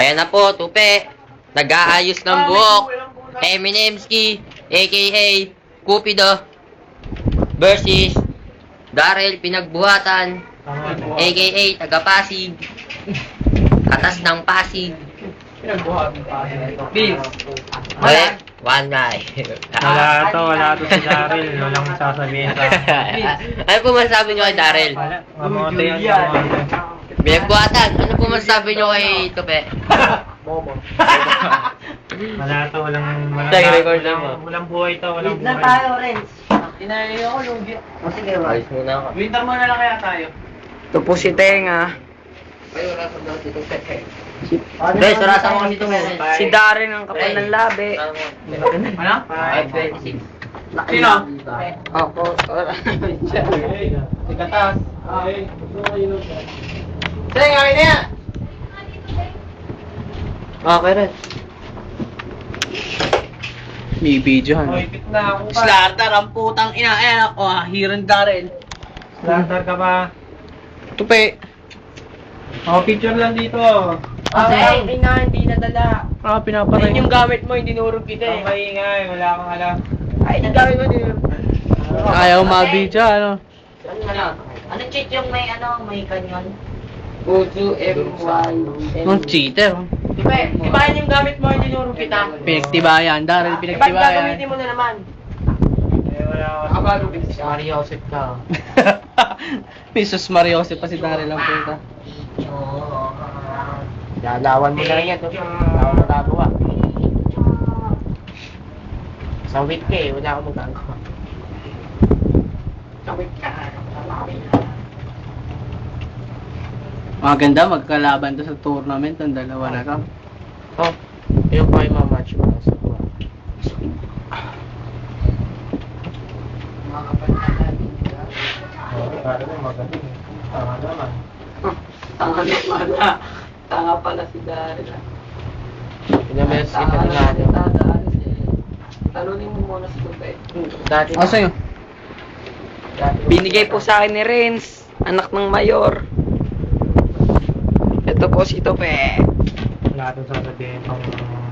Ayan na po, Tupe. Nag-aayos ng buhok. Eminemski, a.k.a. Cupido, versus Darrell Pinagbuhatan, a.k.a. Taga-Pasig, Katas ng Pasig. Pinagbuhatan pa. Wala. One guy. Wala to si Darrell. Walang sasabihin sa akin. Ano po masasabi nyo kay Darrell? Mamote yan, mamote. Pinagbuhatan, ano po masasabi nyo kay Tupe? Bobo. Wala to, Tag-record lang mo. walang buhay to, walang Wait lang buhay. tayo, Renz. Tinayo ako, lugi. O sige, Ayos muna ako. winter muna lang kaya tayo. Ito po si Tenga. Ay, wala sa daw si Tupe. Guys, sarasa mo kasi Tupe. Si Darren ang kapal ng labi. Ano? 526. Sino? Ako. Si Katas. Sige, ngayon na yan. Okay rin. May video Ipit na ako pa. Slater, ang putang ina. Ayan, hiran Darrell. Slantar ka ba? Tupe. Picture lang dito. Ang ina, hindi nadala. Pinaparay. Yung gamit mo, hindi nurog kita Ang maingay, wala akong alam. Ay, yung gamit mo, hindi nurog. Ayaw mabidyo, ano? Ano cheat yung may kanyon? Uzu M1. Nung cheater. Diba yung gamit mo, hindi nurog kita? Pinagtibayan, Darrell, Ba't pinagtibayan. gagamitin mo na naman? Wala akong Mario Joseph ka. Pisos Mariose pa si Darrell ang punta. Lalawan mo na rin yan. Wala akong magagawa. Sawit ka eh. Wala akong magagawa. Sawit ka. Maganda, magkalaban to sa tournament ng dalawa na to. Oh, yung pa yung match mo. magaling. Tama naman. Tanga pala si Darrell. Pinamayos kita ng ano. Talunin mo muna si Tupe. Dati O, sa'yo? Binigay po sa akin ni Renz, anak ng mayor. Ito po si Tupe. Wala itong sasabihin pang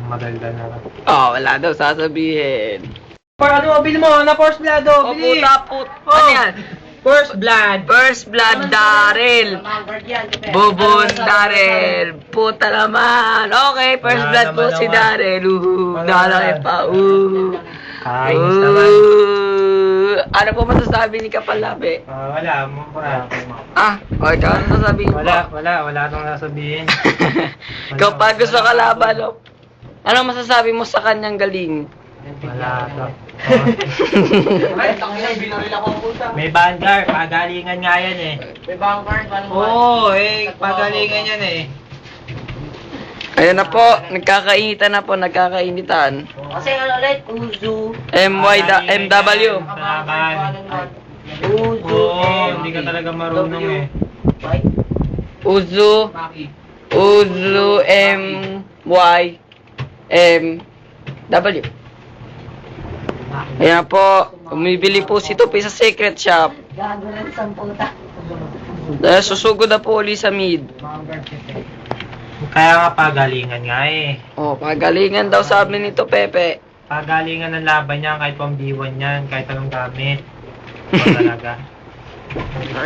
madaldal na lang. Oh, wala daw sasabihin. Or ano, bili mo, na force blood Oh, puta. Ano yan? First blood. First blood, Darrell. Bubon, Darrell. Puta naman. Okay, first Wala blood po naman si naman. Darrell. Wala Lalaki naman. pa. Kainis naman. Ano po masasabi ni Kapalabi? Wala, mura. Ikaw ano sasabihin mo? Wala itong sasabihin. Kapag gusto ka laban, ano masasabi mo sa kanyang galing? Wala to. Ay, tangina, binaril ako ang puta. May vanguard, pagalingan nga yan eh. May vanguard, paano ba? Oo, pagalingan yan eh. Ayun na po, nagkakainitan na po, nagkakainitan. Kasi ano ulit, Uzu. MW. Salamat. Uzu. Oo, hindi ka talaga marunong eh. Uzu, MW. Ayan po, umibili po si Tupi sa secret shop. Gago lang sa puta. Dahil susugod na po uli sa mid. Kaya nga pagalingan nga eh. Oh, pagalingan daw sabi nito Pepe. Pagalingan ng laban niya kahit pambiwan yan, kahit anong gamit. Ito talaga.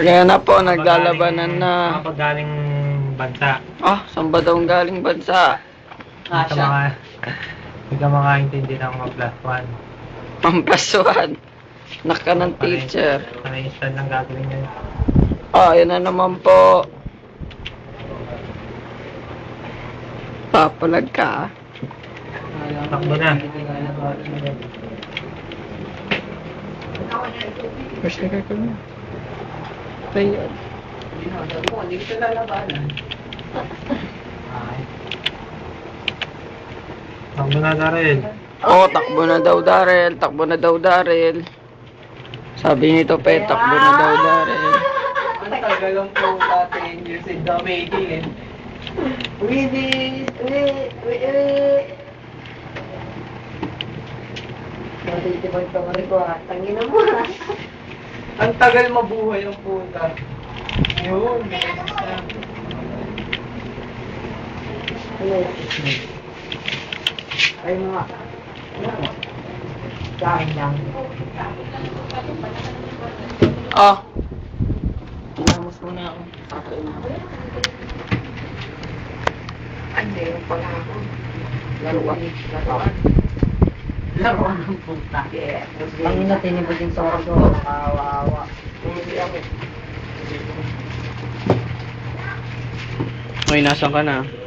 Ayan na po, naglalabanan na. Kapag galing bansa. Saan ba daw ang galing bansa? Hindi ka makaintindi ng mga plus one. Pampasuan. Naka ng teacher. Para-instant lang gagawin yan. Ayan na naman po. Papalag ka. Takbo na. First na ka na. Ayan. Hindi kita lalabanan. Takbo na Darrell. Takbo na daw Darrell. Takbo na daw Darrell. Sabi nito pe, takbo na daw Darrell. Ang tagal lang po 10 years in the making eh. Ang tagal mabuhay ang puta. Yun. Ay mga. Kain lang. Ah, Pinamos muna ako. Hindi, yung pala ako. Laruan. Laruan ng puta. Ang ina, tinibod yung sordo. Kawawa. Hindi ako. Uy, nasan ka na?